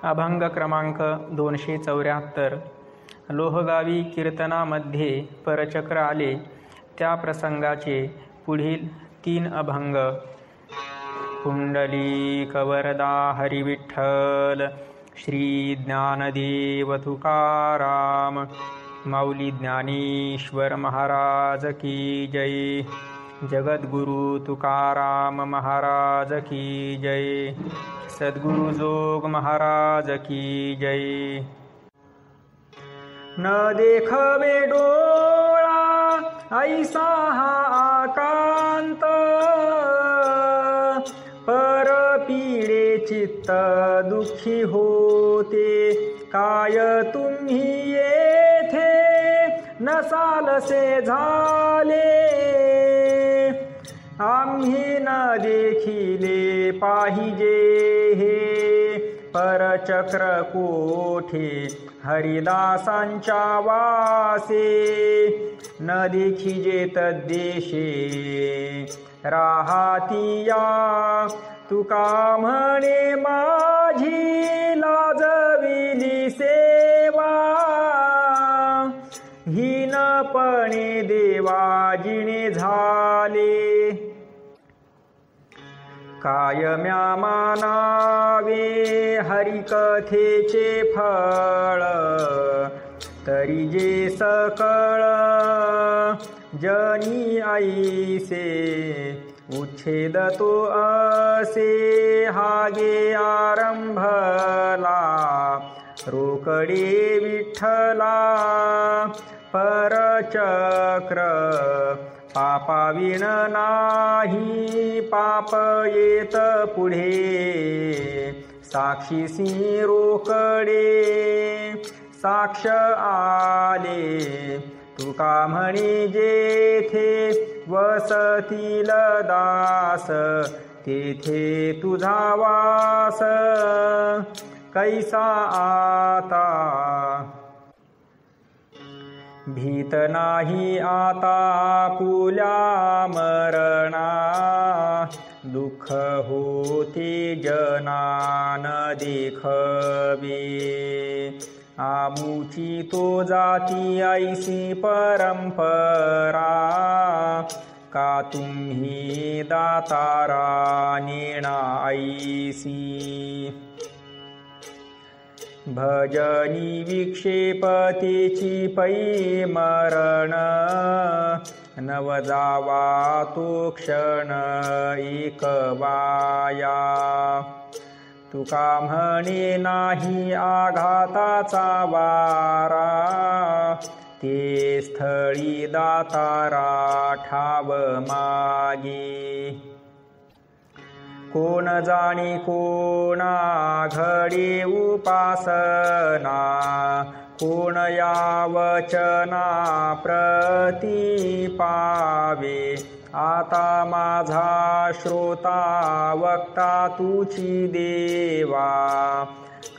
अभंग क्रमांक 274. लोहगावी कीर्तनामध्ये परचक्र आले त्या प्रसंगाचे पुढील 3 अभंग. पुंडलिक वरदा हरी विठ्ठल, श्री ज्ञानदेव तुकाराम, माऊली ज्ञानेश्वर महाराज की जय. जगद्गुरु तुकाराम महाराज की जय. सद्गुरु जोग महाराज की जय. न देखवे डोळा ऐसा हा आकांत, पर पीडे चित्त दुःखी होते. काय तुम्ही येथे नसालसे झाले, आम्ही न देखिले पाहिजे हे. परचक्र कोठे हरिदासांच्या वासे, न देखिजे तद्देशे राहातिया. तुका म्हणे माझी लाजविली सेवा, हीनपणे देवाजिणे झाले. कायम्या मानावे हरिकथेचे फळ, तरी जे सकळ जनी ऐसे. उच्छेद तो असे हागे आरंभला, रोकडे विठ्ठला परचक्र. पापाविण नाही पाप येत पुढे, साक्षीसी रोकडे साक्ष आले. तुका म्हणे जेथे वसतील दास, तेथे तुझा वास कैसा आता. भीत नाही आता आपुल्या मरणा, दुःख होते जनान देखवे. आमुची तो जाती ऐसी परंपरा, का तुम्ही दातारा नेणा ऐसी. भजनी विक्षेपतेची पै मरण, नव जावा तो क्षण एक वाया. तुका म्हणे नाही आघाताचा वारा, ते स्थळी दातारा ठाव मागे. कोण जाणे कोणा घडे उपासना, कोण या वचना प्रती पावे. आता माझा श्रोता वक्ता तुची देवा,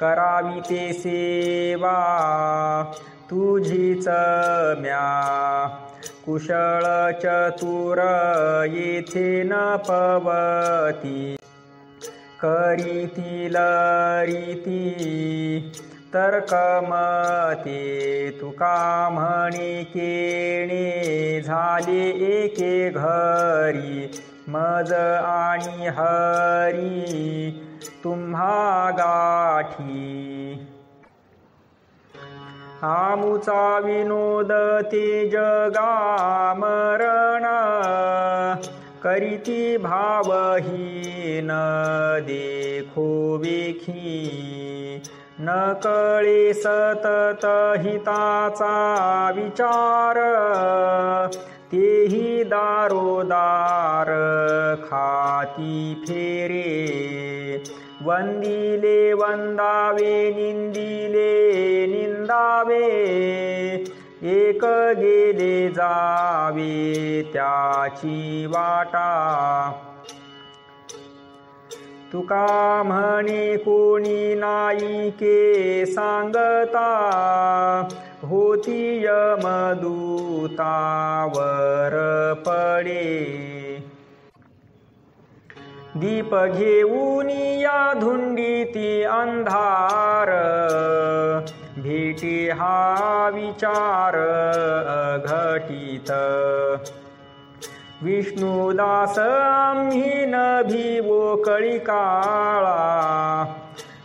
करावी ते सेवा तुझीच म्या. कुशळ चतुर येथे न पवती, करीतील रीती तर्कमते. तुका म्हणे केणे झाले एके घरी, मज आणि हरी तुम्हा गाठी. आमुचा विनोद ते जगा मरण, करीती भावहीन देखो वेखी. न कळे सतत हिताचा विचार, तेही दारोदार खाती फेरे. वंदिले वंदावे, निंदिले निंदावे, एक गेले जावे त्याची वाटा. तुका म्हणे कोणी नाईके सांगता, होती यमदूतावर पडे. दीप घेऊन या धुंडीती अंधार, भेटी हा विचार अघटित. विष्णुदास आम्ही न भिवो कळी काळा,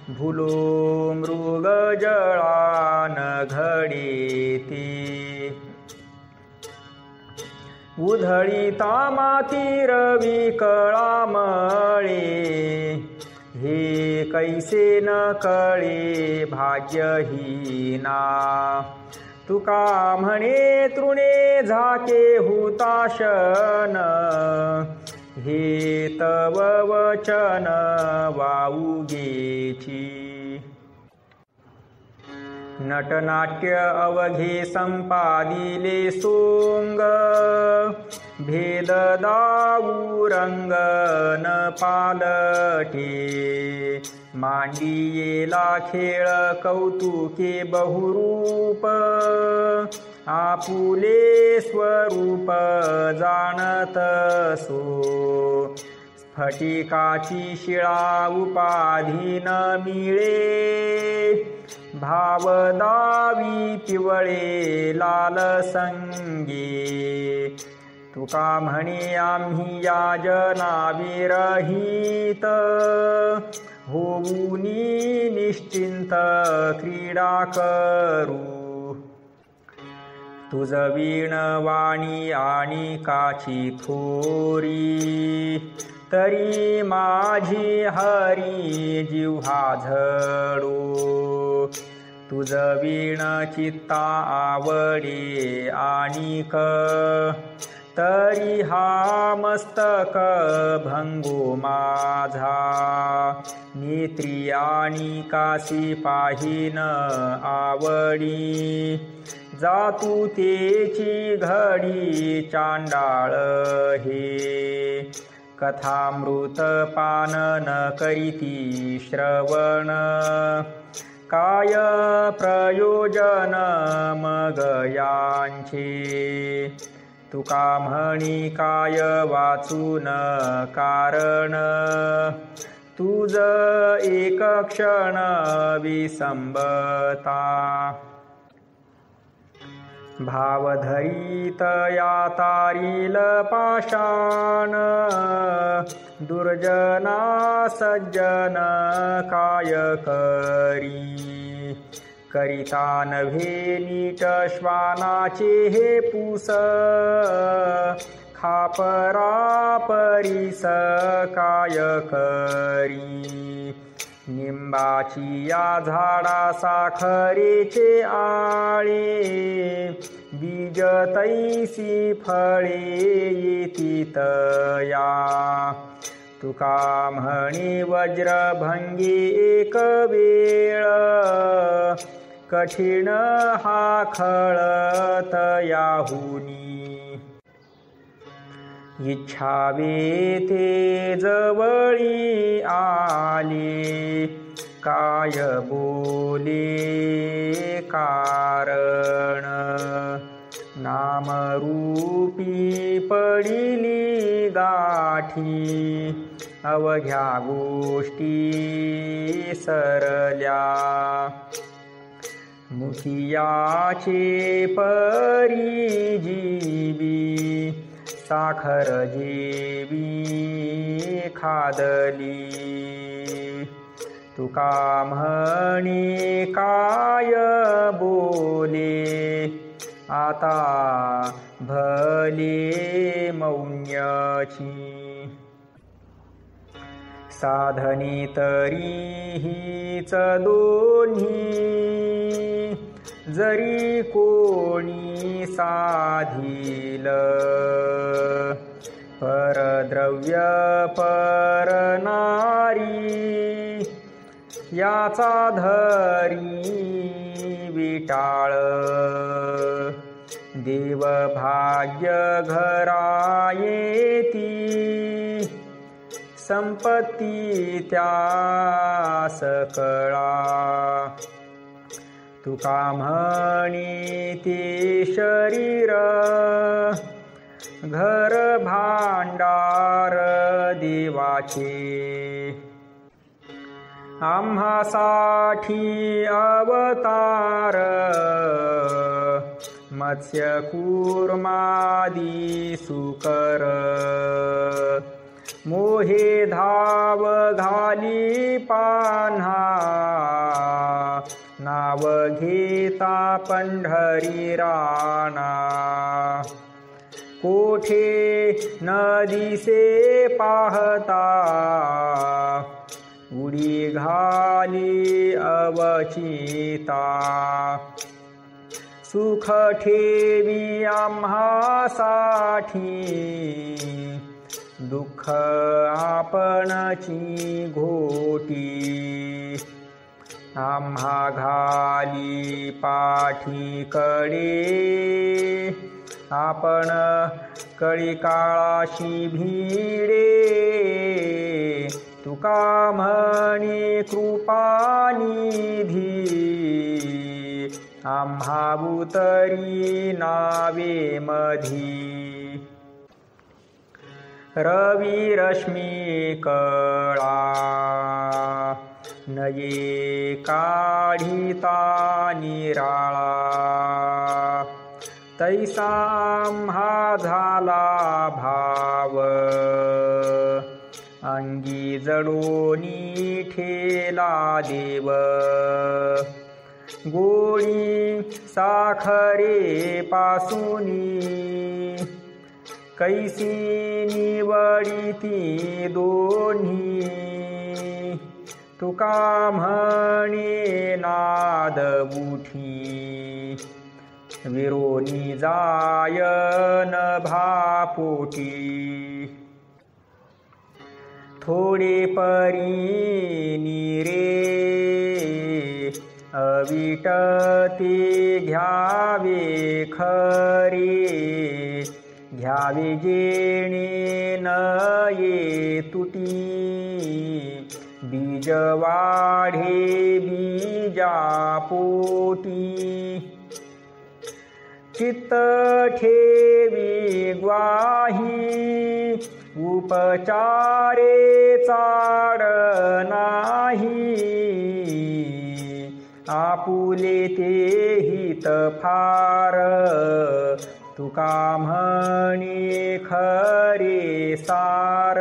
भुलो मृग जळा न घडेती. उधळीता माती रवी कळामळे, हे कैसे न कळे भाग्यहीना. तुका म्हणे तृणे झाके हुताशन, हे तव वचन वाऊगेची. नटनाट्य अवघे संपादिले सोंग, भेद दाऊ रंग न पालटे. मांडियेला खेळ कौतुके बहुरूप, आपुले स्वरूप जाणत सो. स्फटिकाची शिळा उपाधी न मिळे, भाव दावी पिवळे लाल संगे. तुका म्हणे आम्ही या जना विरहित, होऊनी निश्चिंत क्रीडा करू. तुझ वीण वाणी आणि काची थोरी, तरी माझी हरी जिव्हा झडो. तुझ वीण चित्ता आवडे आणिक, तरी हा मस्तक भंगो माझा. नेत्री आणि कासी पाहिन आवडी, जातू तेची घडी चांडाळ हे. कथामृत पान न करीती श्रवण, काय प्रयोजन मग यांचे. तुका म्हणी काय वाचून कारण, तुझ एक क्षण विसंबता. भावधरीत या तारील पाषाण, दुर्जना सज्जन काय करी. करिता नव्हे नीट श्वानाचे हे पूस, खापरा परीस काय करी. निंबाची या झाडा साखरेचे आळे, बीज तैसी फळे येतीत या. तुका म्हणे वज्रभंगी एक वेळ, कठीण हा खळत याहुनी. इच्छावे ते जवळी आले, काय बोले कारण. नामरूपी पडिली गाठी, अवघ्या गोष्टी सरल्या. मुखियाचे परी जीवी, साखर जेवी खादली. तुका म्हणे काय बोले, आता भले मौन्याची. साधने तरीहीच दोन्ही, जरी कोणी साधिल. परद्रव्य परनारी, याचा धरी विटाळ. देव भाग्य घरा येती, संपत्ती त्यास कळा. तुका म्हणे ते शरीर, घर भांडार देवाचे आम्हासाठी अवतार मत्स्य कूर्मादी सुकर मोहे धाव घाली पान्हा नाव घेता पंढरी राणा कोठे न दिसे पाहता उडी घाली अवचिता सुख ठेवी आम्हासाठी दुःख आपणची घोटी आम्हा घाली पाठीकडे आपण कळी काळाशी भिडे तुका म्हणे कृपानिधी आम्हा उतरी नावे मधी रवी रश्मी कळा नये काढिता निराळा तैसा आम्हा झाला भाव अंगी जडोनी ठेला देव गोडी साखरे पासूनी कैसी निवडी ती दोन्ही तुका म्हणे नाद उठी विरोनी जायन भापोटी थोडे परी रे अविट ते घ्यावे खरे घ्यावे जेणे न ये तुटी बीज वाढे बीजा पोटी चित्त ठेवी ग्वाही उपचारे चाड नाही आपुले ते हित फार तुका म्हणे खरे सार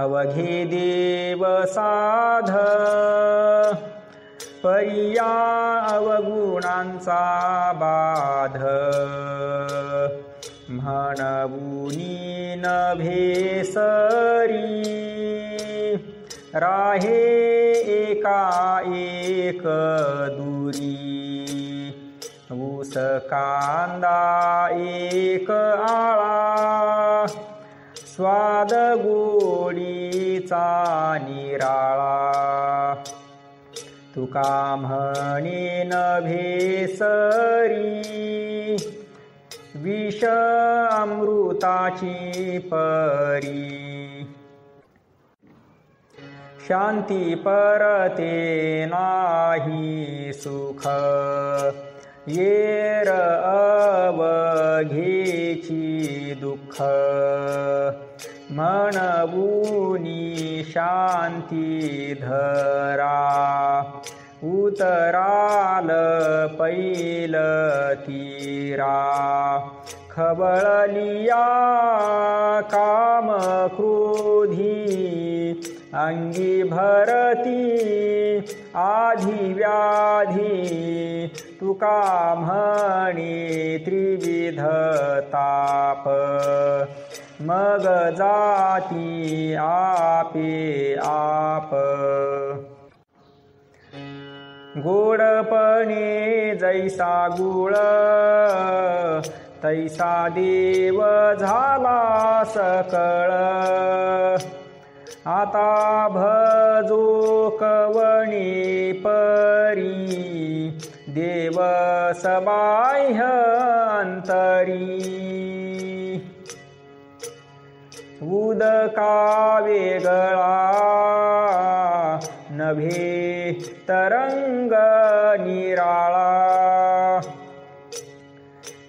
अवघे देव साध परिया अवगुणांचा बाध म्हणवुनी न भेसरी राहे एका एक दुरी ऊस कांदा एक आळा स्वाद गोडीचा निराळा तुका म्हणे न भेसरी विष अमृताची परी शांती परते नाही सुख येर अवघेची दुःख म्हणवुनी शांती धरा उतराल पैल तीरा खबळलिया काम क्रोधी अंगी भरती आधी व्याधी तुका म्हणे त्रिविध ताप मग जाती आपे आप गोडपणे जैसा गुळ तैसा देव झाला सकळ आता भजो कवणे परी देव सबाह्य अंतरी उदका वेगळा नभे तरंग निराळा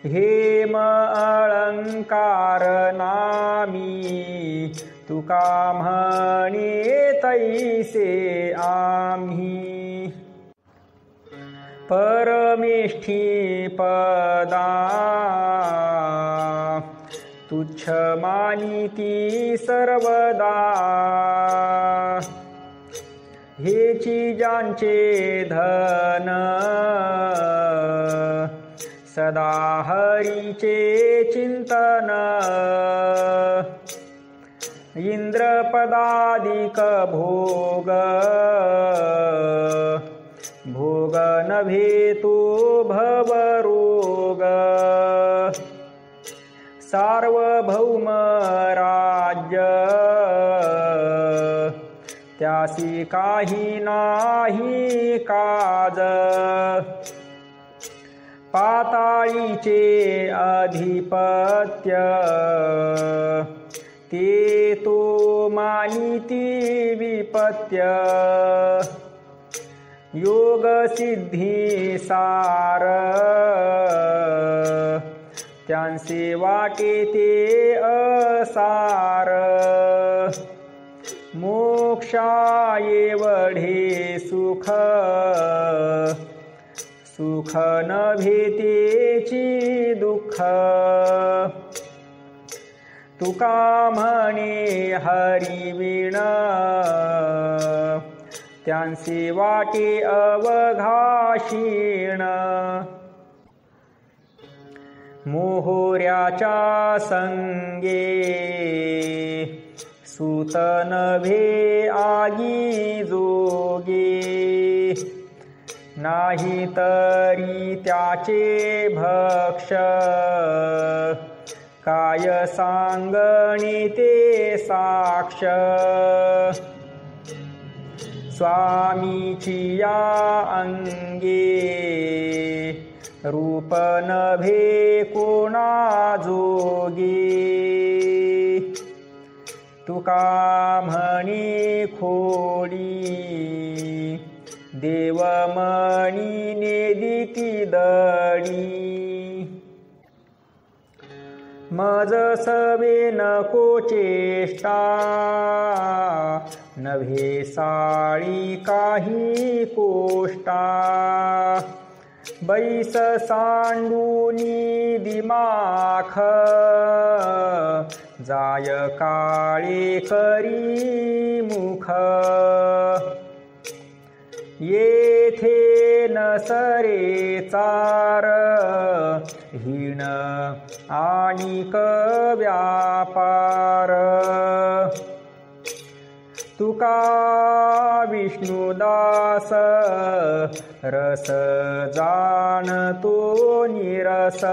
हेम अलंकार नामी तुका म्हणे तैसे आम्ही परमेष्ठी पदा तुच्छ मानिती सर्वदा हेची ज्यांचे धन सदा हरीचे चिंतन इंद्रपदादिक भोग भोग नभे तो भवरोग सार्वभौम राज्य त्यासी काही नाही काज पाताळीचे अधिपत्य ते तो मानिती विपत्य योग सिद्धी सार त्यांचे वाटे ते असार मोक्षा एवढे सुख सुख नभे तेची दुःख तुका म्हणे हरिविण त्यांचे वाटे अवघाशीण मोहोऱ्याच्या संगे सूत नभे आगी जोगे नाही तरी त्याचे भक्ष काय सांगणे ते साक्ष स्वामीची या अंगे रूप नभे कोणा जोगे तुका म्हणे खोडी देवमणी नेदिती दडी मज सवे नको चेष्टा नभे साळी काही कोष्टा बैस सांडूनी दिमाख जाय काळे करी मुख येथे नसरे चार हीन आणिक व्यापार तुका विष्णुदास रस जाणतो निरस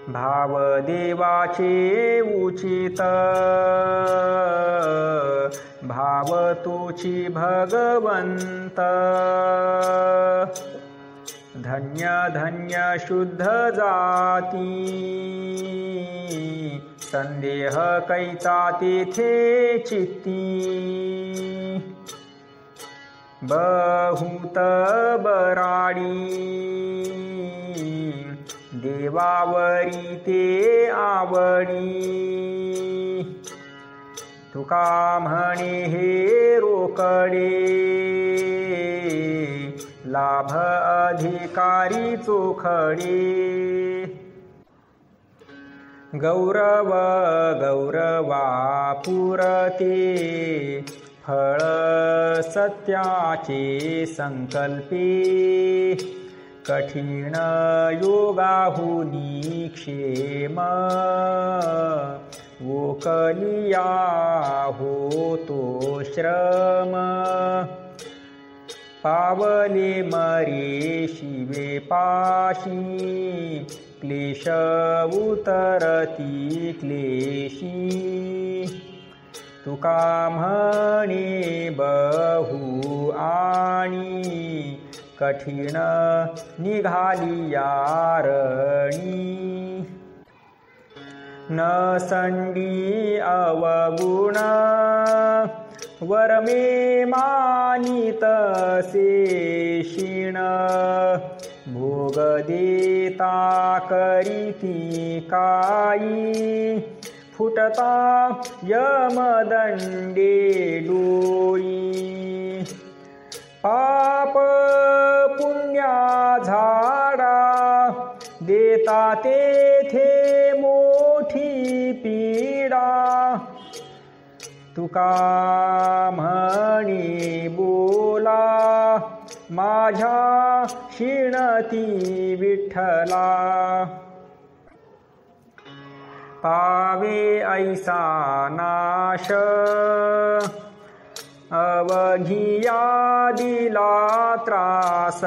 भाव देवाचे उचित भाव तुची भगवंत धन्य धन्य शुद्ध जाती संदेह कैचा तेथे चित्ती बहुत बराडी देवावरी ते आवडी तुका म्हणे हे रोकडे लाभ अधिकारी चोखडे गौरव गौरवा पुरते फळ सत्याचे संकल्पे कठीण योगाहुनी क्षेम वोकलिया होतो श्रम पावले मरे शिवे पाशी क्लेश उतरती क्लेशी तुका म्हणे बहु आणि कठीण निघाली यारणी न संडी अवगुण वरमे मानित शेषिण भोग देता करीती काई फुटता यमदंडे डोई पाप पुण्या झाडा देता तेथे मोठी पीडा तुका म्हणी बोला माझ्या शिणती विठ्ठला पावे ऐसा नाश अवघिया दिला त्रास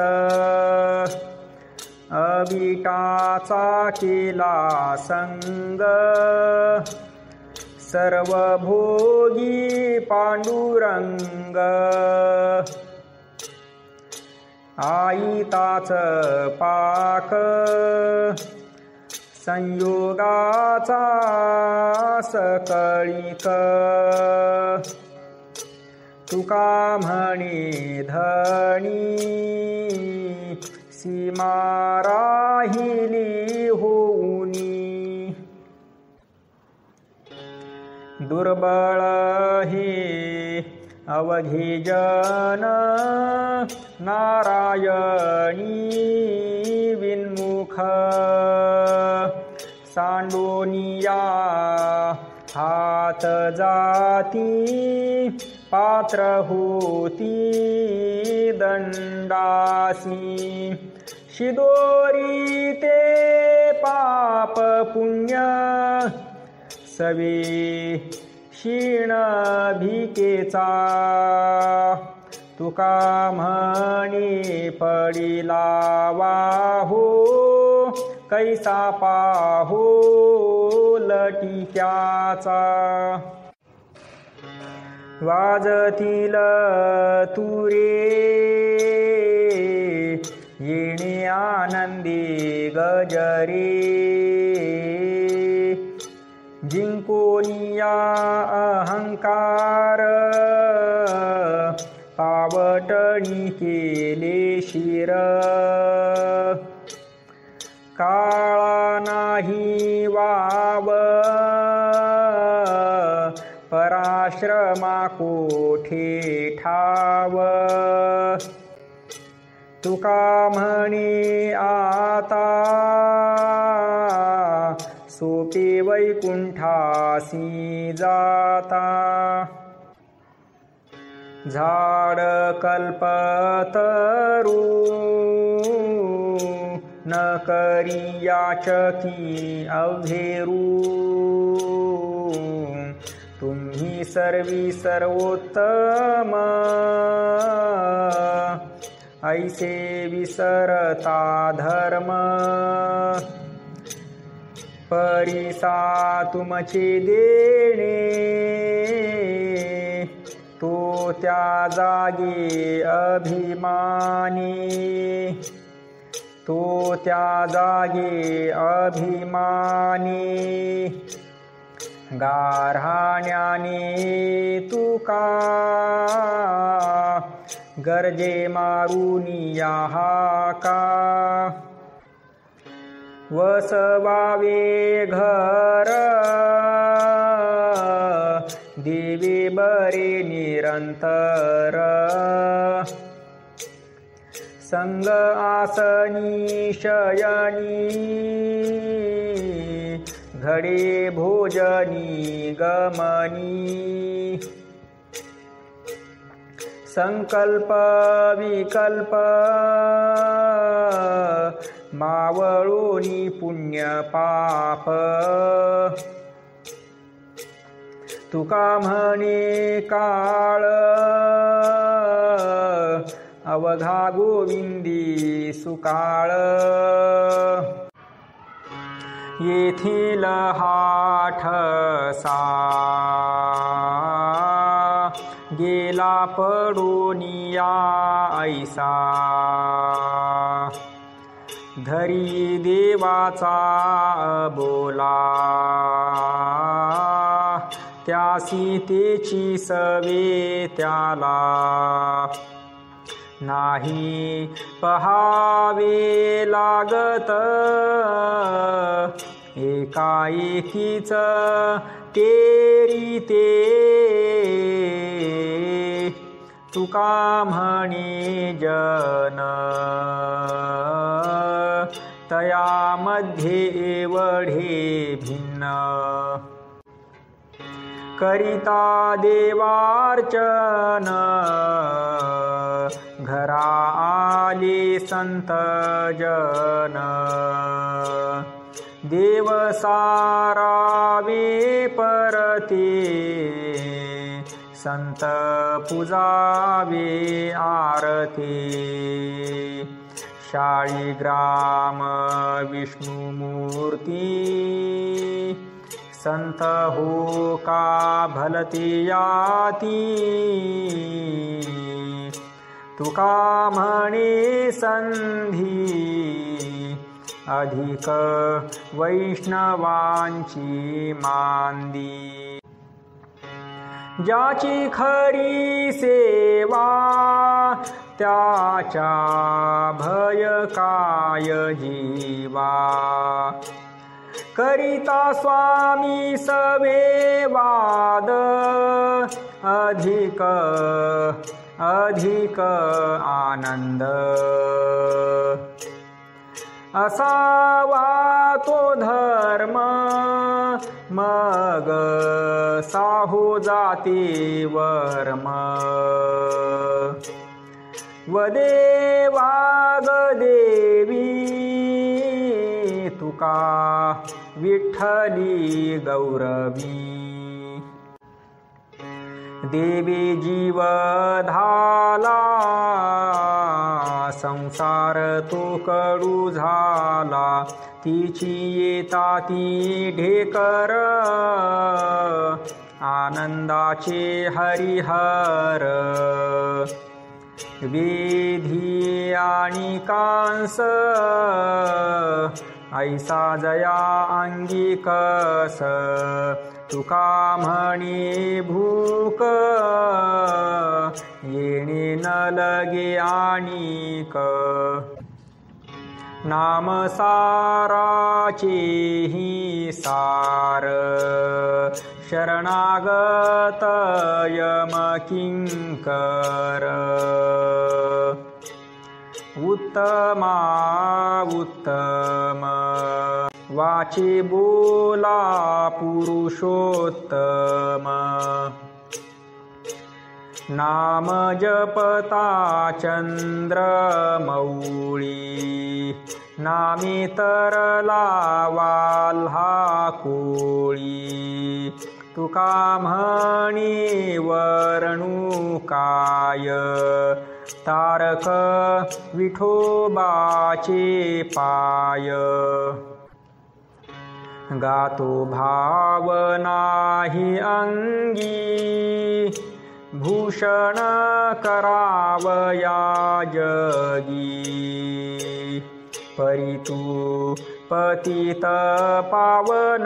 अविटाचा केला संग सर्व भोगी पांडुरंग आईताच पाक संयोगाचा सकळीक तुका म्हणे धणी सीमा राहिली होऊनी दुर्बळ हे अवघी जन नारायणी विन्मुख सांडोनिया हात जाती पात्र होती दंडासी शिदोरी ते पाप पुण्य सवे क्षीण भिकेचा तुका म्हणे पडिला वाहो कैसा पाहो लटिक्याचा वाजतील तुरे येणे आनंदी गजरे जिंकोनिया अहंकार पावटणी केले शिर काळा नाही वाव पराश्रमा कोठे ठाव तुका म्हणे आता सोपे वैकुंठासी जाता झाड कल्पतरू न करी याचकी अवघेरू तुम्ही सर्वी सर्वोत्तम ऐसे विसरता धर्म परिसा तुमचे देणे तो त्या जागे अभिमानी तो त्या जागे अभिमानी गारहाण्याने तुका गरजे मारुनिया हाका वसवावे घर देवे बरे निरंतर संग आसनी शयनी घडे भोजनी गमनी संकल्प विकल्प मावळोनी पुण्य पाप तुका म्हणे काळ अवघा गोविंदी सुकाळ येथील हा ठसा गेला पडोनिया ऐसा धरी देवाचा बोला त्या सीतेची सवे त्याला नाही पहावे लागत एकाएकीच तेरी ते तुका म्हणे जन तयामध्ये एवढे भिन्न करिता देवार्चन घरा आले संत जन देव सारावे परते संत पूजावे आरते शाळीग्राम विष्णुमूर्ती संत हो का भलते याती तुका म्हणे संधी अधिक वैष्णवांची मांदी ज्याची खरी सेवा त्याच्या भय काय जीवा करिता स्वामी सवे वाद अधिक अधिक आनंद असावा तो धर्म मग साहू जाती वर्म वदे वाग देवी तुका विठ्ठली गौरवी देवी जीव धाला संसार तो कडू झाला तिची येता ती ढेकर आनंदाचे हरिहर वेधी आणि कांस ऐसा जया अंगी कस तुका म्हणे भूक येणे न लगे आणिक नाम साराचे ही सार शरणागत यम किंकर उत्तमा उत्तम वाचे बोला पुरुषोत्तम नाम जपता चंद्र मौळी नामे तरला वाल्हा कोळी तुका म्हणे वर्णू काय तारक विठोबाचे पाय गातो भाव नाही अंगी भूषण करावया जगी परितू पतित पावन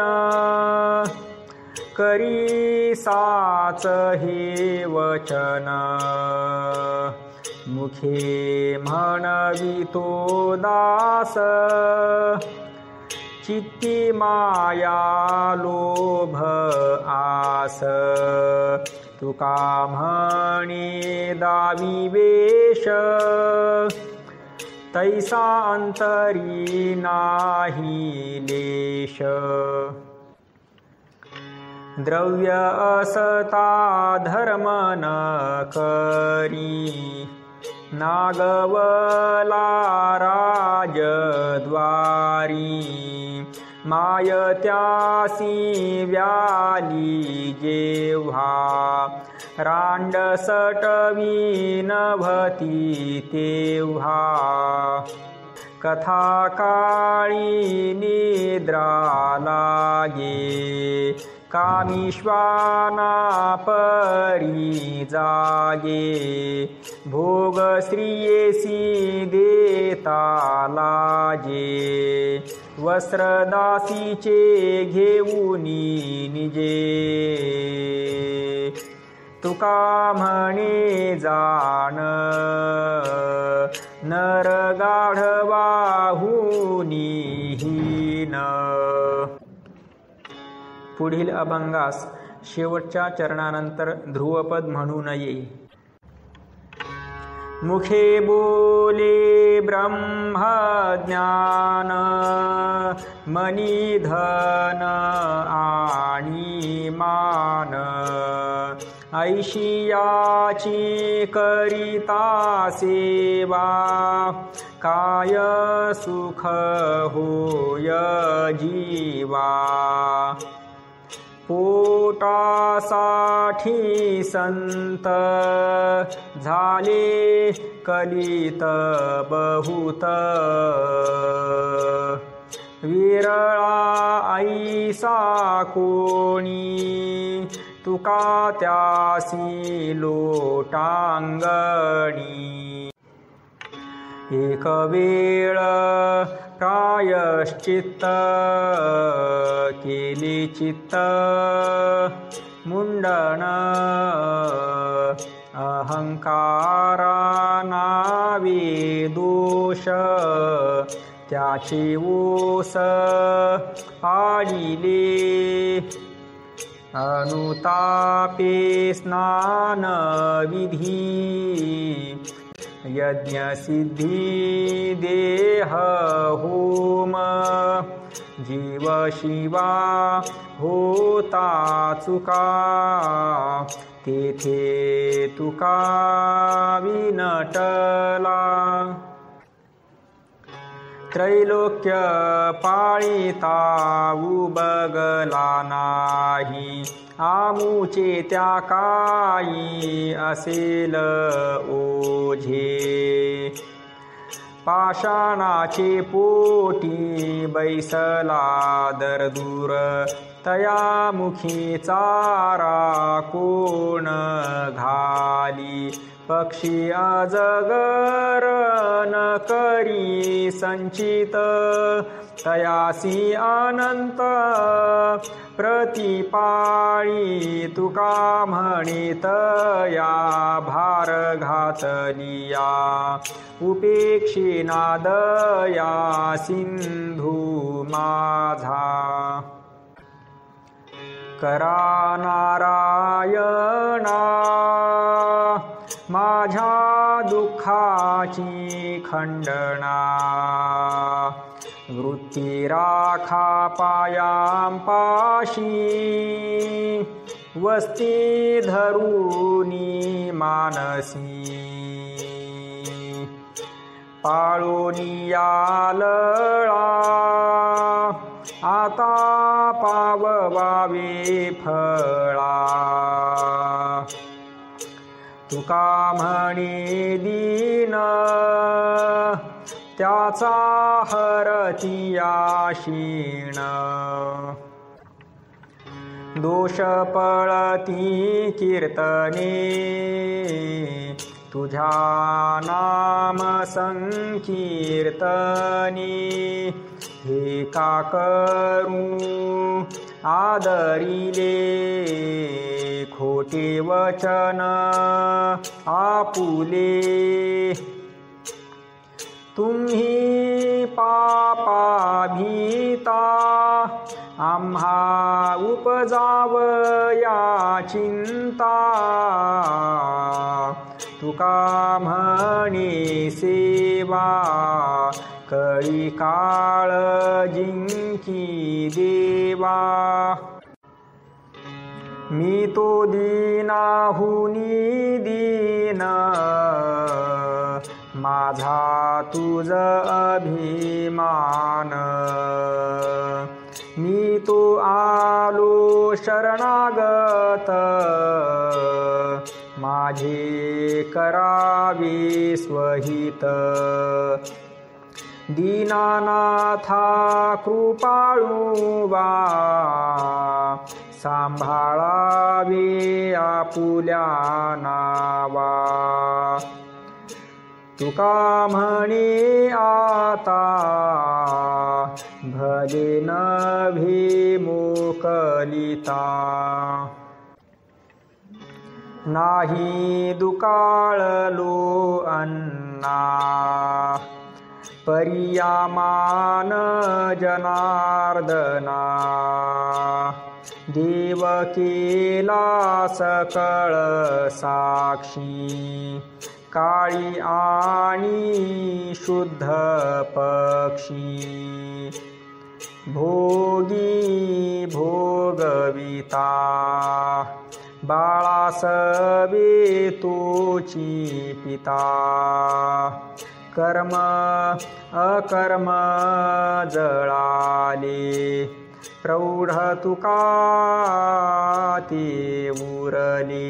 करी साच हे वचन मुखे म्हणवितो दास चित्ती माया लोभ आस तुका म्हणे दावी वेश तैसा अंतरी नाही लेश द्रव्य असता धर्म न करी नागवला राजद्वारी माय त्यासी व्याली जेव्हा रांड सटवी नभती तेव्हा कथा काळी निद्रा लागे कामीश्वाना परी जागे भोग श्रियेसी देता लाजे वस्त्रदासीचे घेऊनी निजे तुका म्हणे जाण नर गाढवाहुनी हीन. पुढील अभंगास शेवटच्या चरणानंतर ध्रुवपद म्हणू नये. मुखे बोले ब्रह्मज्ञान मनी धन आणि मान. ऐशियाची करिता सेवा काय सुख होय जीवा. पोटासाठी संत झाले कलित बहुत. विरळा ऐसा कोणी तुका त्यासी लोटांगणी. एक वेळ प्रायश्चित्त केले चित्त मुंडन. अहंकारा नावे दोष त्याचे ओस पाडिले. अनुतापे स्नान विधी यज्ञ सिद्धी देह होम. जीव शिवा होता चुका तेथे तुका विनटला. त्रैलोक्य पाळिता उबगला नाही. आमुचे त्या काही असेल ओझे. पाषाणाचे पोटी बैसला दरदूर. तया मुखी चारा कोण घाली. पक्षी अजगर न करी संचित. तयासी अनंत प्रतिपाळी. तुका म्हणित या भार घातलिया. उपेक्षिना दया सिंधू माझा. करा नारायणा माझ्या दुःखाची खंडना. वृत्ती राखा पायांपाशी. वस्ती धरूनी मानसी. पाळोनिया लळा आता पाववावे फळा. तुका म्हणे दीन त्याचा हरतिया क्षीण. दोष पळती कीर्तने तुझ्या नाम संकीर्तनी. हे का करू आदरिले खोटे वचन आपुले. तुम्ही पापा भीता आम्हा उपजावया चिंता. तुका म्हणे सेवा कळी काळ जिंकी देवा. मी तो दीनाहुनी दीन माझा तुझ अभिमान. मी तो आलो शरणागत माझे करावे स्वहित. दीनानाथा कृपाळुवा सांभाळावे आपुल्या नावा. तुका म्हणे आता भले नव्हे मोकलिता. नाही दुकाळलो अन्ना परियामान जनार्दना देव केला सकळ साक्षी काळी आणि शुद्ध पक्षी भोगी भोगविता बाळासवे तोची पिता कर्म अकर्म जळाले प्रौढ तुका ते उरले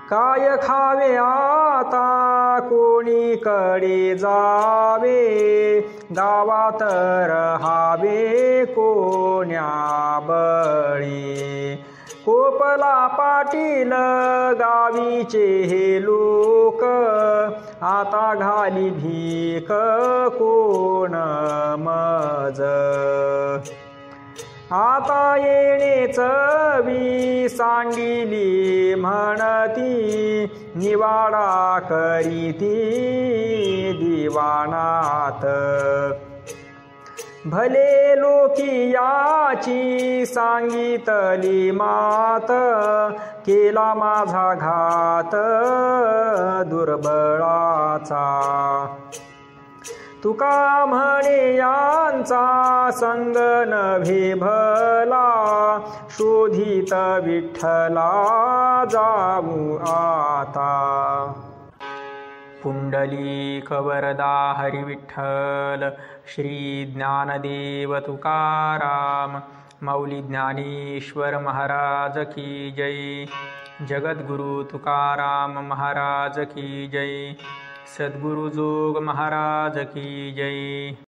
काय खावे आता कोणीकडे जावे गावात रहावे कोण्या बळी कोपला पाटील गावीचे हे लोक आता घाली भीक कोण मज आता येणेच वी सांगिली म्हणती निवाडा करीती दिवाणात भले लोकी याची सांगितली मात केला माझा घात दुर्बळाचा तुका म्हणे यांचा संग नभे भला शोधित विठ्ठला जाऊ आता पुंडलिक वरदा हरी विठ्ठल श्री ज्ञानदेव तुकाराम माऊली ज्ञानेश्वर महाराज की जय जगद्गुरु तुकाराम महाराज की जय सद्गुरु जोग महाराज की जय।